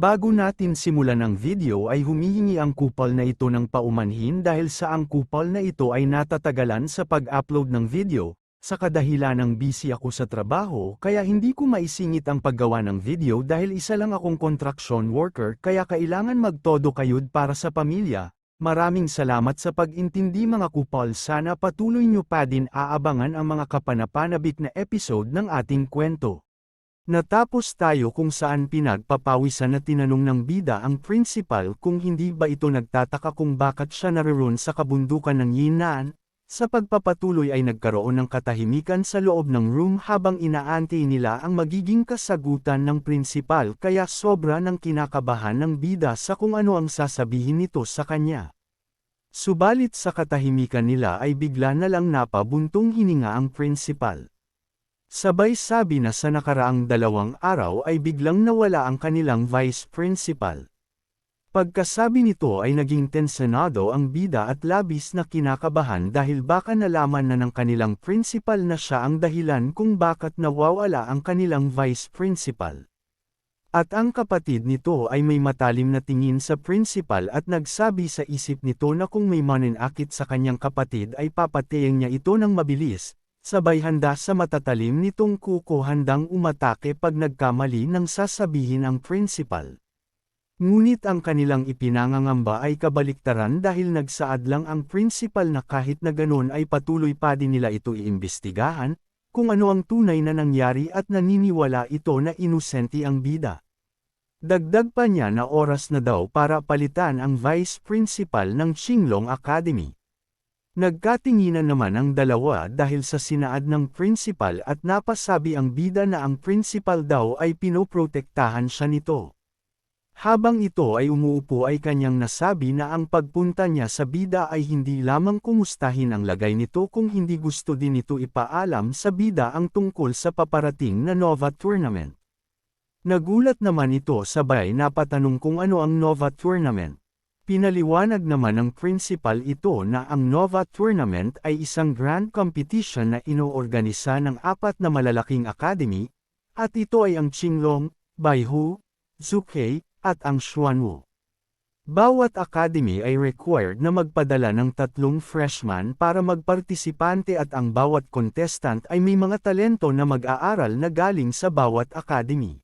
Bago natin simulan ang video ay humihingi ang kupal na ito ng paumanhin dahil sa ang kupal na ito ay natatagalan sa pag-upload ng video, sa kadahilan ng busy ako sa trabaho kaya hindi ko maisingit ang paggawa ng video dahil isa lang akong construction worker kaya kailangan magtodo kayod para sa pamilya. Maraming salamat sa pag-intindi mga kupal, sana patuloy nyo pa din aabangan ang mga kapanapanabik na episode ng ating kwento. Natapos tayo kung saan pinagpapawisan na tinanong ng bida ang principal kung hindi ba ito nagtataka kung bakit siya naroon sa kabundukan ng Yunnan. Sa pagpapatuloy ay nagkaroon ng katahimikan sa loob ng room habang inaantay nila ang magiging kasagutan ng principal kaya sobra ng kinakabahan ng bida sa kung ano ang sasabihin nito sa kanya. Subalit sa katahimikan nila ay bigla na lang napabuntong hininga ang principal. Sabay sabi na sa nakaraang 2 araw ay biglang nawala ang kanilang vice principal. Pagkasabi nito ay naging tensenado ang bida at labis na kinakabahan dahil baka nalaman na ng kanilang principal na siya ang dahilan kung bakit nawawala ang kanilang vice principal. At ang kapatid nito ay may matalim na tingin sa principal at nagsabi sa isip nito na kung may mananakit sa kanyang kapatid ay papatayin niya ito ng mabilis. Sabay handa sa matatalim nitong kuko handang umatake pag nagkamali ng sasabihin ang principal. Ngunit ang kanilang ipinangangamba ay kabaliktaran dahil nagsaad lang ang principal na kahit na ganon ay patuloy pa din nila ito iimbestigahan, kung ano ang tunay na nangyari at naniniwala ito na inosente ang bida. Dagdag pa niya na oras na daw para palitan ang vice principal ng Qinglong Academy. Nagkatinginan naman ang dalawa dahil sa sinaad ng principal at napasabi ang bida na ang principal daw ay pinoprotektahan siya nito. Habang ito ay umuupo ay kanyang nasabi na ang pagpunta niya sa bida ay hindi lamang kumustahin ang lagay nito kung hindi gusto din ito ipaalam sa bida ang tungkol sa paparating na Nova Tournament. Nagulat naman ito sabay napatanong kung ano ang Nova Tournament. Pinaliwanag naman ng principal ito na ang Nova Tournament ay isang grand competition na inoorganisa ng 4 na malalaking academy, at ito ay ang Qinglong, Baihu, Zhuhai, at ang Xuanwu. Bawat academy ay required na magpadala ng 3 freshman para magpartisipante at ang bawat contestant ay may mga talento na mag-aaral na galing sa bawat academy.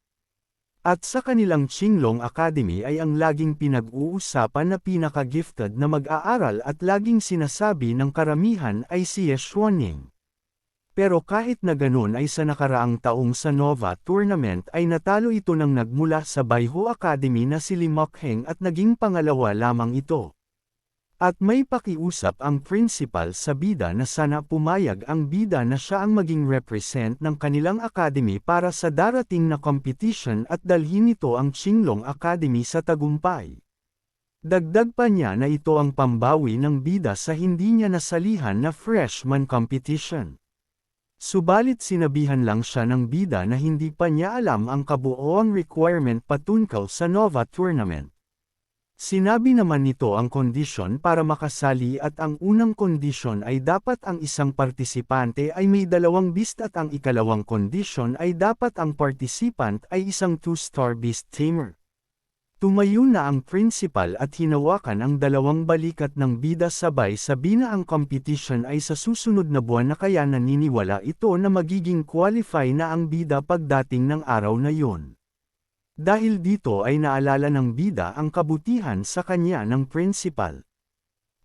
At sa kanilang Qinglong Academy ay ang laging pinag-uusapan na pinaka-gifted na mag-aaral at laging sinasabi ng karamihan ay si Ye Xuanying. Pero kahit na ganun ay sa nakaraang taong sa Nova Tournament ay natalo ito ng nagmula sa Baihu Academy na si Li Mokheng at naging pangalawa lamang ito. At may pakiusap ang principal sa bida na sana pumayag ang bida na siya ang maging represent ng kanilang academy para sa darating na competition at dalhin nito ang Qinglong Academy sa tagumpay. Dagdag pa niya na ito ang pambawi ng bida sa hindi niya nasalihan na freshman competition. Subalit sinabihan lang siya ng bida na hindi pa niya alam ang kabuoang requirement patungkol sa Nova Tournament. Sinabi naman nito ang kondisyon para makasali at ang unang kondisyon ay dapat ang isang partisipante ay may 2 beast at ang ikalawang kondisyon ay dapat ang participant ay isang 2-star beast tamer. Tumayo na ang principal at hinawakan ang 2 balikat ng bida sabay sabi na ang competition ay sa susunod na buwan na kaya naniniwala ito na magiging qualify na ang bida pagdating ng araw na yon. Dahil dito ay naalala ng bida ang kabutihan sa kanya ng principal.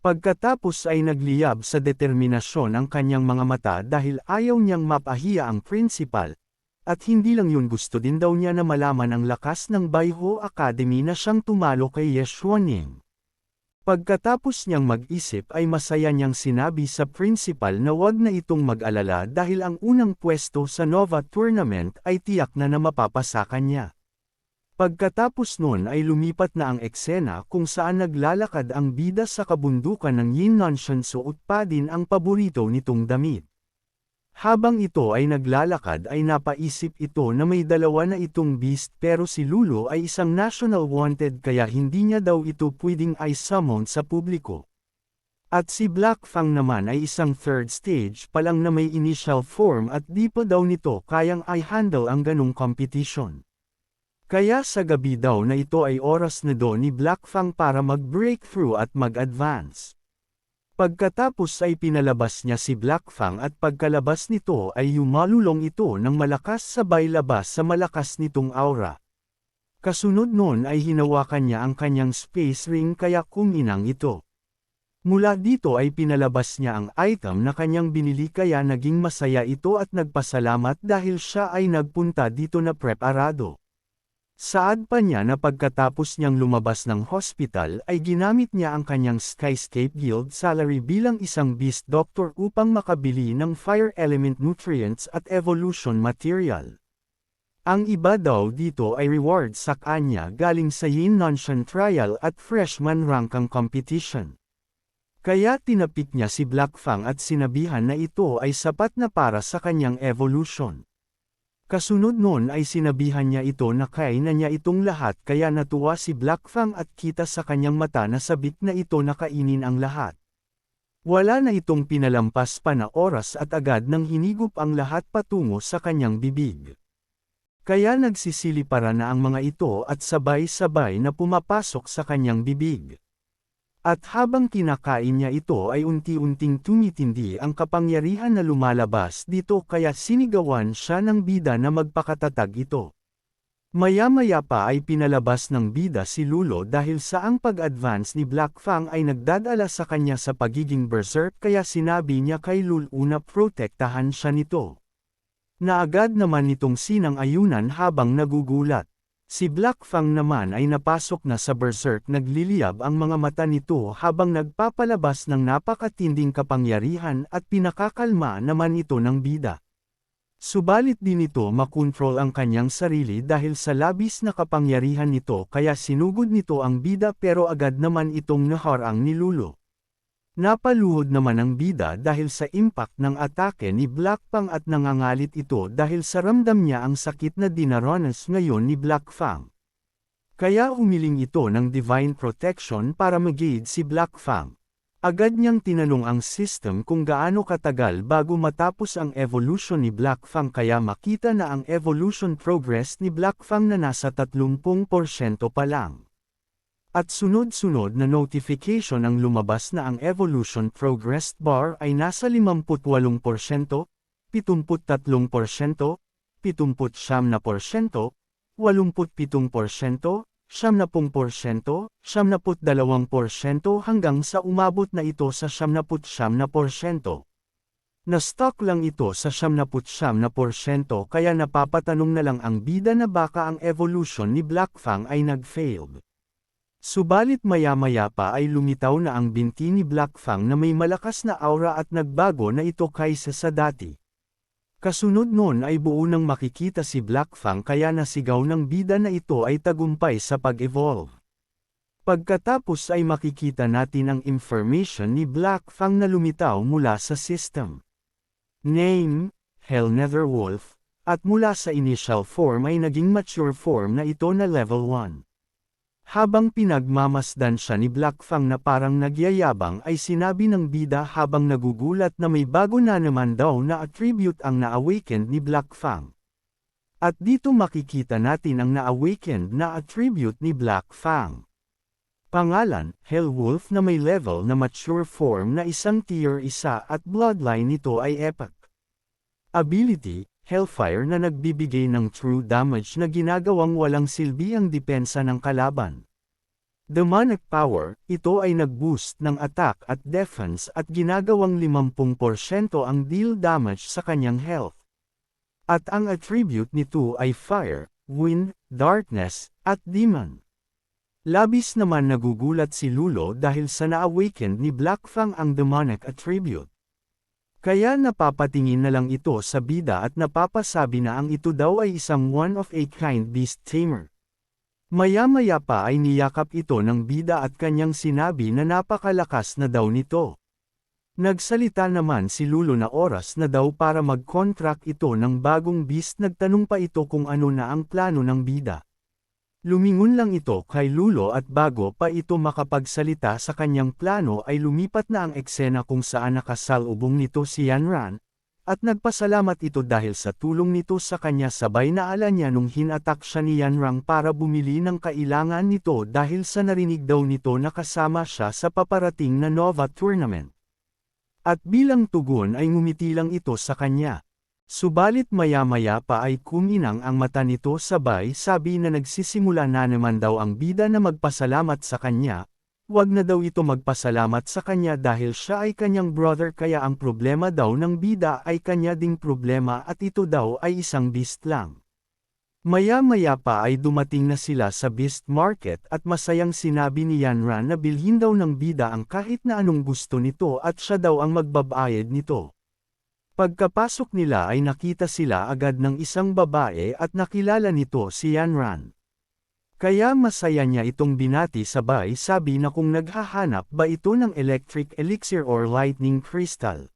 Pagkatapos ay nagliyab sa determinasyon ang kanyang mga mata dahil ayaw niyang mapahiya ang principal, at hindi lang yun gusto din daw niya na malaman ang lakas ng Baihu Academy na siyang tumalo kay Ye Xuanying. Pagkatapos niyang mag-isip ay masaya niyang sinabi sa principal na wag na itong mag-alala dahil ang unang pwesto sa Nova Tournament ay tiyak na mapapasa kanya. Pagkatapos nun ay lumipat na ang eksena kung saan naglalakad ang bida sa kabundukan ng Yunnan suot pa din ang paborito nitong damit. Habang ito ay naglalakad ay napaisip ito na may 2 na itong beast pero si Lulu ay isang national wanted kaya hindi niya daw ito pwedeng i-summon sa publiko. At si Black Fang naman ay isang 3rd stage pa lang na may initial form at di pa daw nito kayang i-handle ang ganong competition. Kaya sa gabi daw na ito ay oras na do ni Black Fang para mag-breakthrough at mag-advance. Pagkatapos ay pinalabas niya si Black Fang at pagkalabas nito ay yumalulong ito ng malakas sabay labas sa malakas nitong aura. Kasunod nun ay hinawakan niya ang kanyang space ring kaya kuminang ito. Mula dito ay pinalabas niya ang item na kanyang binili kaya naging masaya ito at nagpasalamat dahil siya ay nagpunta dito na preparado. Saad pa niya na pagkatapos niyang lumabas ng hospital ay ginamit niya ang kanyang Skyscape Guild salary bilang isang Beast Doctor upang makabili ng Fire Element Nutrients at Evolution Material. Ang iba daw dito ay reward sa kanya galing sa Yin Nanshan Trial at Freshman Rankang Competition. Kaya tinapik niya si Black Fang at sinabihan na ito ay sapat na para sa kanyang evolution. Kasunod nun ay sinabihan niya ito na kaya na niya itong lahat kaya natuwa si Black Fang at kita sa kanyang mata na sabik na ito nakainin ang lahat. Wala na itong pinalampas pa na oras at agad nang hinigup ang lahat patungo sa kanyang bibig. Kaya nagsisilipara na ang mga ito at sabay-sabay na pumapasok sa kanyang bibig. At habang kinakain niya ito ay unti-unting tumitindi ang kapangyarihan na lumalabas dito kaya sinigawan siya ng bida na magpakatatag ito. Maya-maya pa ay pinalabas ng bida si Lulo dahil sa ang pag-advance ni Black Fang ay nagdadala sa kanya sa pagiging berserk kaya sinabi niya kay Lulo na protektahan siya nito. Naagad naman nitong sinang-ayunan habang nagugulat. Si Black Fang naman ay napasok na sa berserk nagliliyab ang mga mata nito habang nagpapalabas ng napakatinding kapangyarihan at pinakakalma naman ito ng bida. Subalit din ito makontrol ang kanyang sarili dahil sa labis na kapangyarihan nito kaya sinugod nito ang bida pero agad naman itong naharang ni Lulo. Napaluhod naman ang bida dahil sa impact ng atake ni Black Fang at nangangalit ito dahil sa ramdam niya ang sakit na dinaranas ngayon ni Black Fang. Kaya humiling ito ng divine protection para mag-aid si Black Fang. Agad niyang tinanong ang system kung gaano katagal bago matapos ang evolution ni Black Fang kaya makita na ang evolution progress ni Black Fang na nasa 30% pa lang. At sunod-sunod na notification ang lumabas na ang evolution progress bar ay nasa 58%, 73%, 70%, 80%, 70%, 72% hanggang sa umabot na ito sa 79%. Na-stock lang ito sa 79% kaya napapatanong na lang ang bida na baka ang evolution ni Black Fang ay nag-failed. Subalit maya-maya pa ay lumitaw na ang binti ni Black Fang na may malakas na aura at nagbago na ito kaysa sa dati. Kasunod nun ay buo nang makikita si Black Fang kaya nasigaw ng bida na ito ay tagumpay sa pag-evolve. Pagkatapos ay makikita natin ang information ni Black Fang na lumitaw mula sa system. Name, Hell Netherwolf, at mula sa initial form ay naging mature form na ito na level 1. Habang pinagmamasdan siya ni Black Fang na parang nagyayabang ay sinabi ng bida habang nagugulat na may bago na naman daw na attribute ang na-awakened ni Black Fang. At dito makikita natin ang na-awakened na attribute ni Black Fang. Pangalan, Hellwolf na may level na mature form na isang tier 1 at bloodline nito ay epic. Ability, Hellfire na nagbibigay ng true damage na ginagawang walang silbi ang depensa ng kalaban. Demonic Power, ito ay nag-boost ng attack at defense at ginagawang 50% ang deal damage sa kanyang health. At ang attribute nito ay Fire, Wind, Darkness, at Demon. Labis naman nagugulat si Lulo dahil sa na-awakened ni Black Fang ang demonic attribute. Kaya napapatingin na lang ito sa bida at napapasabi na ang ito daw ay isang one-of-a-kind beast tamer. Maya-maya pa ay niyakap ito ng bida at kanyang sinabi na napakalakas na daw nito. Nagsalita naman si Lulo na oras na daw para mag-contract ito ng bagong beast nagtanong pa ito kung ano na ang plano ng bida. Lumingon lang ito kay Lulo at bago pa ito makapagsalita sa kanyang plano ay lumipat na ang eksena kung saan nakasalubong nito si Yanran, At nagpasalamat ito dahil sa tulong nito sa kanya sabay naala niya nung hinatak siya ni Yanrang para bumili ng kailangan nito dahil sa narinig daw nito na kasama siya sa paparating na Nova Tournament. At bilang tugon ay ngumiti lang ito sa kanya. Subalit maya-maya pa ay kuminang ang mata nito sabay sabi na nagsisimula na naman daw ang bida na magpasalamat sa kanya. Wag na daw ito magpasalamat sa kanya dahil siya ay kanyang brother kaya ang problema daw ng bida ay kanya ding problema at ito daw ay isang beast lang. Maya-maya pa ay dumating na sila sa beast market at masayang sinabi ni Yanran na bilhin daw ng bida ang kahit na anong gusto nito at siya daw ang magbabayad nito. Pagkapasok nila ay nakita sila agad ng isang babae at nakilala nito si Yanran. Kaya masaya niya itong binati sabay sabi na kung naghahanap ba ito ng electric elixir or lightning crystal.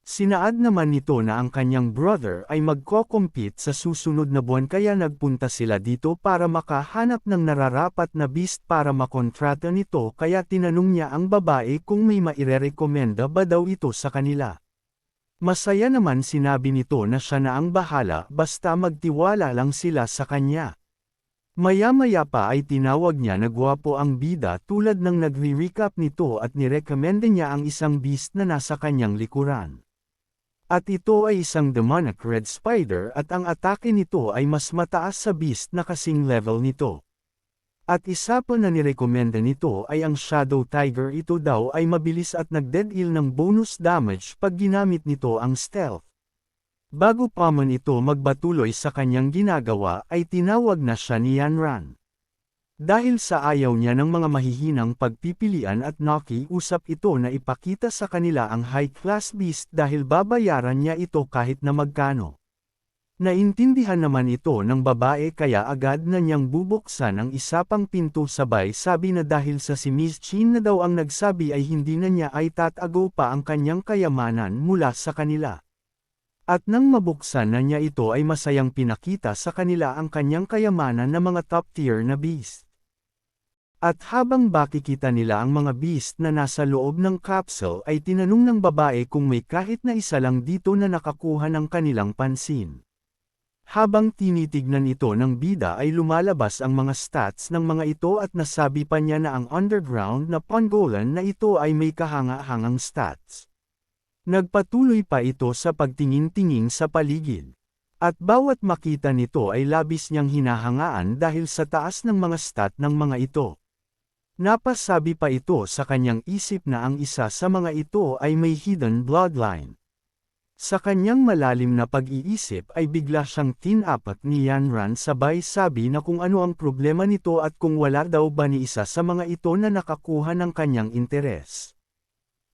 Sinaad naman nito na ang kanyang brother ay magko-compete sa susunod na buwan kaya nagpunta sila dito para makahanap ng nararapat na beast para makontrata nito kaya tinanong niya ang babae kung may mairerekomenda ba daw ito sa kanila. Masaya naman sinabi nito na siya na ang bahala basta magtiwala lang sila sa kanya. Maya-maya pa ay tinawag niya na gwapo ang bida tulad ng nagre-recap nito at nirekomenda niya ang isang beast na nasa kanyang likuran. At ito ay isang demonic red spider at ang atake nito ay mas mataas sa beast na kasing level nito. At isa pa na nirekomenda nito ay ang shadow tiger ito daw ay mabilis at nagdeal ng bonus damage pag ginamit nito ang stealth. Bago pa man ito magbatuloy sa kanyang ginagawa ay tinawag na siya ni Yanran. Dahil sa ayaw niya ng mga mahihinang pagpipilian at nakiusap ito na ipakita sa kanila ang high-class beast dahil babayaran niya ito kahit na magkano. Naintindihan naman ito ng babae kaya agad na niyang bubuksan ang isa pang pinto sabay sabi na dahil sa si Miss Chin na daw ang nagsabi ay hindi na niya ay tatago pa ang kanyang kayamanan mula sa kanila. At nang mabuksan na niya ito ay masayang pinakita sa kanila ang kanyang kayamanan na mga top tier na beast. At habang bakikita nila ang mga beast na nasa loob ng capsule ay tinanong ng babae kung may kahit na isa lang dito na nakakuha ng kanilang pansin. Habang tinitignan ito ng bida ay lumalabas ang mga stats ng mga ito at nasabi pa niya na ang underground na Pongolan na ito ay may kahanga-hangang stats. Nagpatuloy pa ito sa pagtingin-tingin sa paligid. At bawat makita nito ay labis niyang hinahangaan dahil sa taas ng mga stat ng mga ito. Napasabi pa ito sa kanyang isip na ang isa sa mga ito ay may hidden bloodline. Sa kanyang malalim na pag-iisip ay bigla siyang tinapat ni Yanran sabay sabi na kung ano ang problema nito at kung wala daw ba ni isa sa mga ito na nakakuha ng kanyang interes.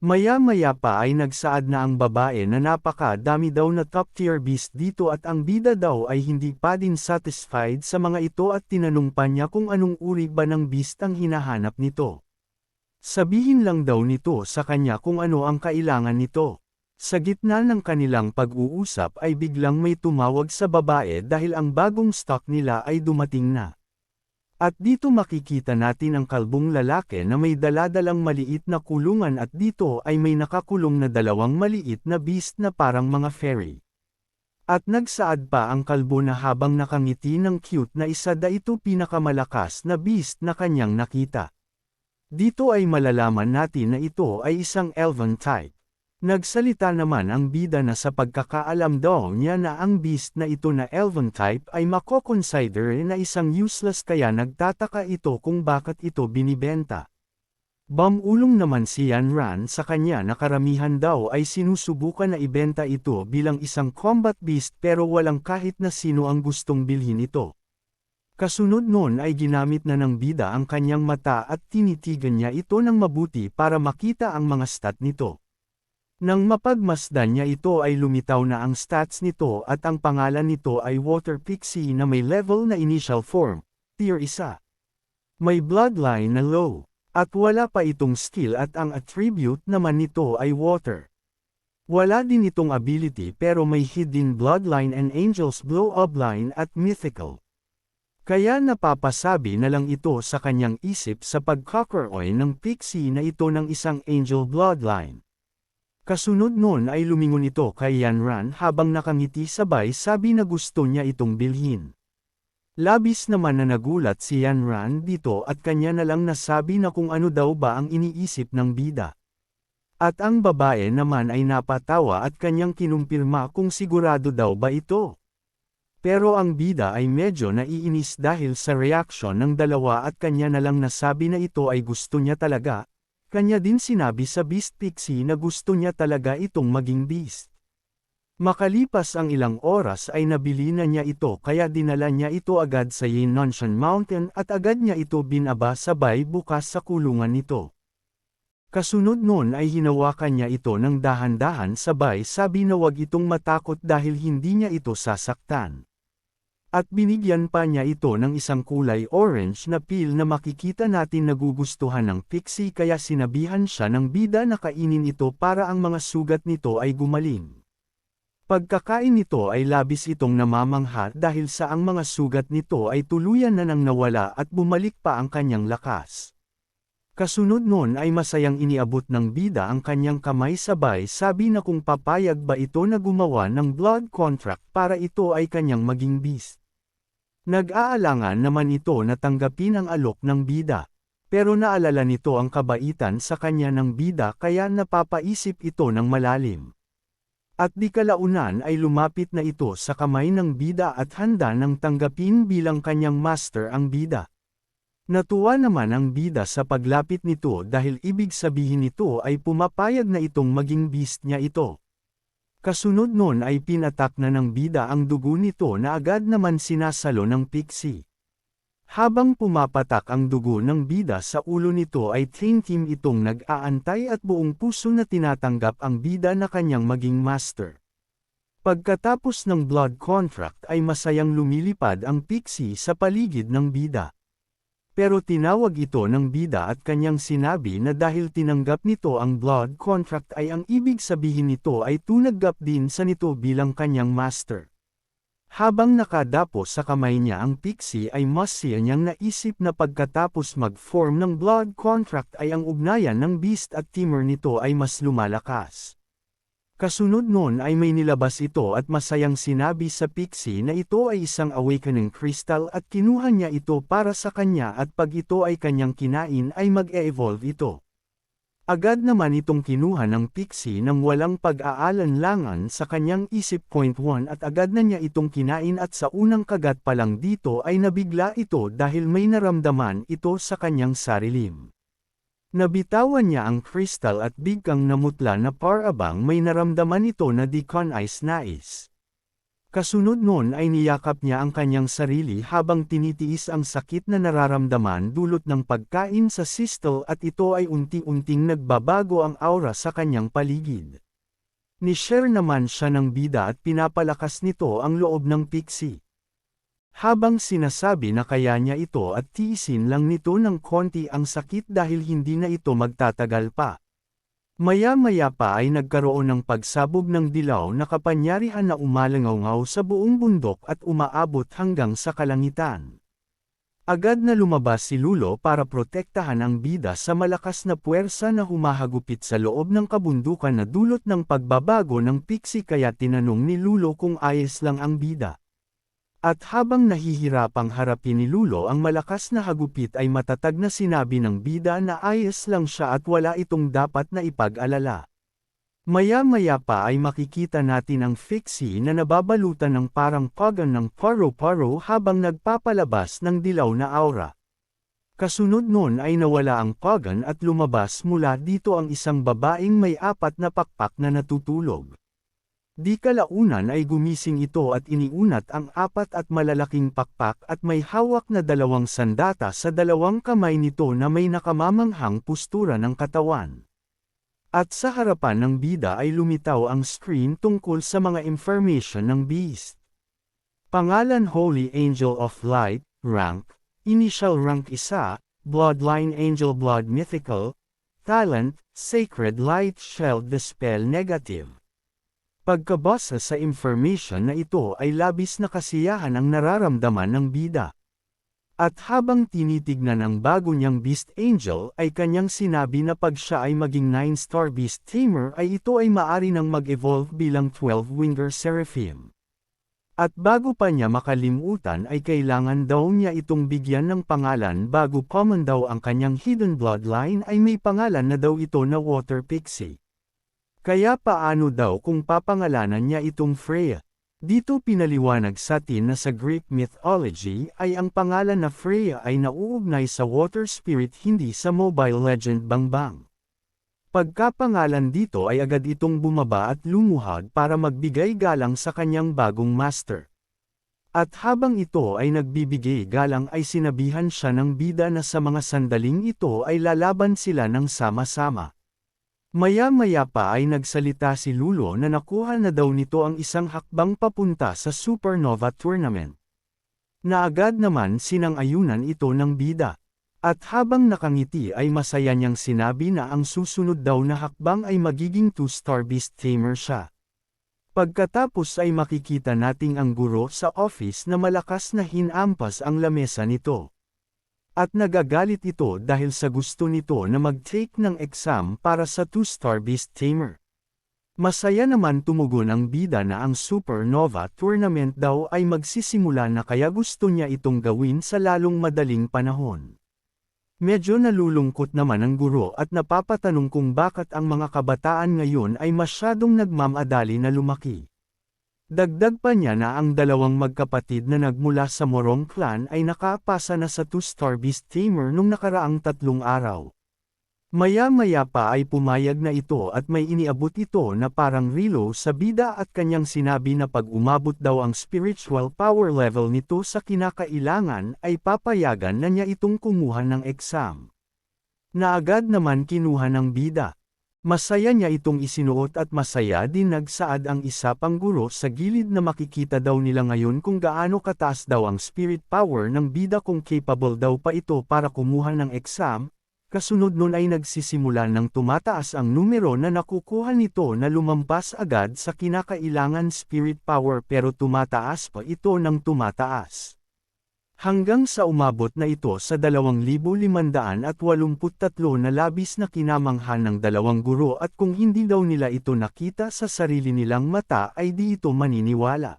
Maya-maya pa ay nagsaad na ang babae na napaka-dami daw na top-tier beast dito at ang bida daw ay hindi pa din satisfied sa mga ito at tinanong pa niya kung anong uri ba ng beast ang hinahanap nito. Sabihin lang daw nito sa kanya kung ano ang kailangan nito. Sa gitna ng kanilang pag-uusap ay biglang may tumawag sa babae dahil ang bagong stock nila ay dumating na. At dito makikita natin ang kalbong lalaki na may daladalang maliit na kulungan at dito ay may nakakulong na dalawang maliit na beast na parang mga fairy. At nagsaad pa ang kalbo na habang nakangiti ng cute na isa da ito pinakamalakas na beast na kanyang nakita. Dito ay malalaman natin na ito ay isang elven type. Nagsalita naman ang bida na sa pagkakaalam daw niya na ang beast na ito na elven type ay mako-consider na isang useless kaya nagtataka ito kung bakit ito binibenta. Bumulong naman si Yanran sa kanya na karamihan daw ay sinusubukan na ibenta ito bilang isang combat beast pero walang kahit na sino ang gustong bilhin ito. Kasunod nun ay ginamit na ng bida ang kanyang mata at tinitigan niya ito ng mabuti para makita ang mga stat nito. Nang mapagmasdan niya ito ay lumitaw na ang stats nito at ang pangalan nito ay Water Pixie na may level na initial form, tier 1. May bloodline na low, at wala pa itong skill at ang attribute naman nito ay water. Wala din itong ability pero may hidden bloodline and angel's blow upline at mythical. Kaya napapasabi na lang ito sa kanyang isip sa pagkakaroon ng pixie na ito ng isang angel bloodline. Kasunod nun ay lumingon ito kay Yanran habang nakangiti sabay sabi na gusto niya itong bilhin. Labis naman na nagulat si Yanran dito at kanya na lang nasabi na kung ano daw ba ang iniisip ng bida. At ang babae naman ay napatawa at kanyang kinumpirma kung sigurado daw ba ito. Pero ang bida ay medyo naiinis dahil sa reaksyon ng dalawa at kanya na lang nasabi na ito ay gusto niya talaga. Kanya din sinabi sa Beast Pixie na gusto niya talaga itong maging beast. Makalipas ang ilang oras ay nabili na niya ito kaya dinala niya ito agad sa Yinnanshan Mountain at agad niya ito binaba sabay bukas sa kulungan nito. Kasunod nun ay hinawakan niya ito ng dahan-dahan sabay sabi na wag itong matakot dahil hindi niya ito sasaktan. At binigyan pa niya ito ng isang kulay orange na pill na makikita natin nagugustuhan ng pixie kaya sinabihan siya ng bida na kainin ito para ang mga sugat nito ay gumaling. Pagkakain nito ay labis itong namamangha dahil sa ang mga sugat nito ay tuluyan na nang nawala at bumalik pa ang kanyang lakas. Kasunod nun ay masayang iniabot ng bida ang kanyang kamay sabay sabi na kung papayag ba ito na gumawa ng blood contract para ito ay kanyang maging beast. Nag-aalangan naman ito na tanggapin ang alok ng bida. Pero naalala nito ang kabaitan sa kanya ng bida kaya napapaisip ito ng malalim. At di kalaunan ay lumapit na ito sa kamay ng bida at handa nang tanggapin bilang kanyang master ang bida. Natuwa naman ang bida sa paglapit nito dahil ibig sabihin nito ay pumapayag na itong maging beast niya ito. Kasunod nun ay pinatak na ng bida ang dugo nito na agad naman sinasalo ng pixie. Habang pumapatak ang dugo ng bida sa ulo nito ay team itong nag-aantay at buong puso na tinatanggap ang bida na kanyang maging master. Pagkatapos ng blood contract ay masayang lumilipad ang pixie sa paligid ng bida. Pero tinawag ito ng bida at kanyang sinabi na dahil tinanggap nito ang blood contract ay ang ibig sabihin nito ay tunaggap din sa nito bilang kanyang master. Habang nakadapo sa kamay niya ang pixie ay masaya niyang naisip na pagkatapos mag-form ng blood contract ay ang ugnayan ng beast at teamer nito ay mas lumalakas. Kasunod nun ay may nilabas ito at masayang sinabi sa pixie na ito ay isang awakening crystal at kinuha niya ito para sa kanya at pag ito ay kanyang kinain ay mag-e-evolve ito. Agad naman itong kinuha ng pixie nang walang pag-aalanlangan sa kanyang isip. 1 At agad na niya itong kinain at sa unang kagat pa lang dito ay nabigla ito dahil may naramdaman ito sa kanyang sarilim. Nabitawan niya ang crystal at biglang namutla na parabang may naramdaman ito na di nais. Kasunod nun ay niyakap niya ang kanyang sarili habang tinitiis ang sakit na nararamdaman dulot ng pagkain sa crystal at ito ay unti-unting nagbabago ang aura sa kanyang paligid. Ni-share naman siya ng bida at pinapalakas nito ang loob ng pixie. Habang sinasabi na kaya niya ito at tiisin lang nito ng konti ang sakit dahil hindi na ito magtatagal pa. Maya-maya pa ay nagkaroon ng pagsabog ng dilaw na kapangyarihan na umalangaw sa buong bundok at umaabot hanggang sa kalangitan. Agad na lumabas si Lulo para protektahan ang bida sa malakas na puwersa na humahagupit sa loob ng kabundukan na dulot ng pagbabago ng pixie kaya tinanong ni Lulo kung ayos lang ang bida. At habang nahihirapang harapin ni Lulo ang malakas na hagupit ay matatag na sinabi ng bida na ayos lang siya at wala itong dapat na ipag-alala. Maya-maya pa ay makikita natin ang pixie na nababalutan ng parang pagan ng paro-paro habang nagpapalabas ng dilaw na aura. Kasunod nun ay nawala ang pagan at lumabas mula dito ang isang babaeng may 4 na pakpak na natutulog. Di kalaunan ay gumising ito at iniunat ang 4 at malalaking pakpak at may hawak na 2 sandata sa 2 kamay nito na may nakamamanghang postura ng katawan. At sa harapan ng bida ay lumitaw ang screen tungkol sa mga information ng beast. Pangalan Holy Angel of Light, Rank, Initial Rank 1, Bloodline Angel Blood Mythical, Talent, Sacred Light Shield Dispel Negative. Pagkabasa sa information na ito ay labis na kasiyahan ang nararamdaman ng bida. At habang tinitignan ang bago niyang Beast Angel ay kanyang sinabi na pag siya ay maging 9-star Beast Tamer ay ito ay maari nang mag-evolve bilang 12-winger Seraphim. At bago pa niya makalimutan ay kailangan daw niya itong bigyan ng pangalan bago common daw ang kanyang hidden bloodline ay may pangalan na daw ito na Water Pixie. Kaya paano daw kung papangalanan niya itong Freya? Dito pinaliwanag sa atin na sa Greek mythology ay ang pangalan na Freya ay nauugnay sa water spirit hindi sa Mobile Legend Bangbang. Pagkapangalan dito ay agad itong bumaba at lumuhad para magbigay galang sa kanyang bagong master. At habang ito ay nagbibigay galang ay sinabihan siya ng bida na sa mga sandaling ito ay lalaban sila ng sama-sama. Maya-maya pa ay nagsalita si Lulo na nakuha na daw nito ang isang hakbang papunta sa Supernova Tournament. Na agad naman sinang-ayunan ito ng bida. At habang nakangiti ay masaya niyang sinabi na ang susunod daw na hakbang ay magiging 2-star Beast Tamer siya. Pagkatapos ay makikita nating ang guro sa office na malakas na hinampas ang lamesa nito. At nagagalit ito dahil sa gusto nito na mag-take ng exam para sa 2-star Beast Tamer. Masaya naman tumugon ang bida na ang Supernova Tournament daw ay magsisimula na kaya gusto niya itong gawin sa lalong madaling panahon. Medyo nalulungkot naman ang guro at napapatanong kung bakit ang mga kabataan ngayon ay masyadong nagmamadali na lumaki. Dagdag pa niya na ang dalawang magkapatid na nagmula sa Morong Clan ay nakapasa na sa 2-star Beast Tamer nung nakaraang 3 araw. Maya-maya pa ay pumayag na ito at may iniabot ito na parang relo sa bida at kanyang sinabi na pag umabot daw ang spiritual power level nito sa kinakailangan ay papayagan na niya itong kumuha ng exam. Na agad naman kinuha ng bida. Masaya niya itong isinuot at masaya din nagsaad ang isa pang guro sa gilid na makikita daw nila ngayon kung gaano kataas daw ang spirit power ng bida kung capable daw pa ito para kumuha ng exam, kasunod nun ay nagsisimula ng tumataas ang numero na nakukuha nito na lumampas agad sa kinakailangan spirit power pero tumataas pa ito ng tumataas. Hanggang sa umabot na ito sa 2,583 na labis na kinamangha ng dalawang guro at kung hindi daw nila ito nakita sa sarili nilang mata ay di ito maniniwala.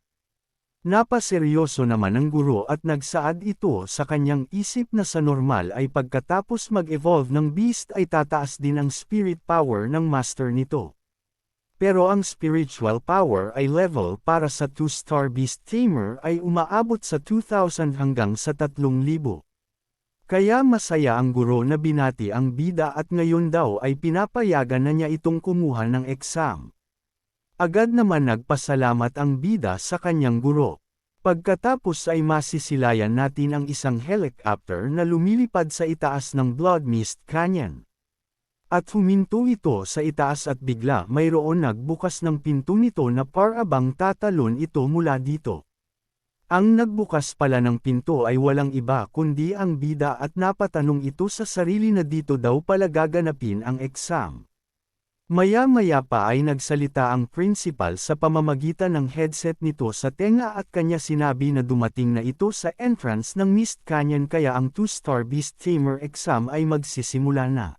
Napaseryoso naman ang guro at nagsaad ito sa kanyang isip na sa normal ay pagkatapos mag-evolve ng beast ay tataas din ang spirit power ng master nito. Pero ang spiritual power ay level para sa 2-star Beast Tamer ay umaabot sa 2,000 hanggang sa 3,000. Kaya masaya ang guro na binati ang bida at ngayon daw ay pinapayagan na niya itong kumuha ng exam. Agad naman nagpasalamat ang bida sa kanyang guro. Pagkatapos ay masisilayan natin ang isang helicopter na lumilipad sa itaas ng Blood Mist Canyon. At huminto ito sa itaas at bigla mayroon nagbukas ng pinto nito na parabang tatalon ito mula dito. Ang nagbukas pala ng pinto ay walang iba kundi ang bida at napatanong ito sa sarili na dito daw pala gaganapin ang exam. Maya-maya pa ay nagsalita ang principal sa pamamagitan ng headset nito sa tenga at kanya sinabi na dumating na ito sa entrance ng Mist Canyon kaya ang 2-star Beast Tamer exam ay magsisimula na.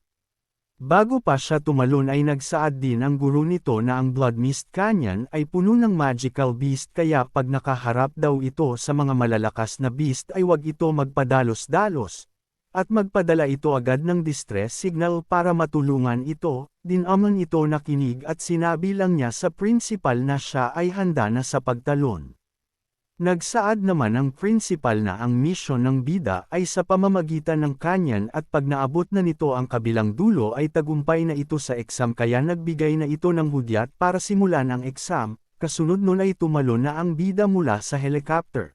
Bago pa siya tumalon ay nagsaad din ang guro nito na ang Blood Mist Canyon ay puno ng magical beast kaya pag nakaharap daw ito sa mga malalakas na beast ay wag ito magpadalos-dalos. At magpadala ito agad ng distress signal para matulungan ito, dinaman ito nakinig at sinabi lang niya sa principal na siya ay handa na sa pagtalon. Nagsaad naman ang principal na ang misyon ng bida ay sa pamamagitan ng canyon at pag naabot na nito ang kabilang dulo ay tagumpay na ito sa exam kaya nagbigay na ito ng hudyat para simulan ang exam, kasunod nun ay tumalon na ang bida mula sa helicopter.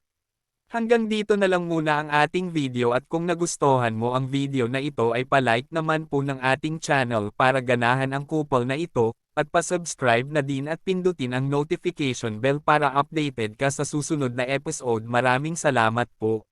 Hanggang dito na lang muna ang ating video at kung nagustuhan mo ang video na ito ay palike naman po ng ating channel para ganahan ang kupol na ito, at pasubscribe na din at pindutin ang notification bell para updated ka sa susunod na episode. Maraming salamat po.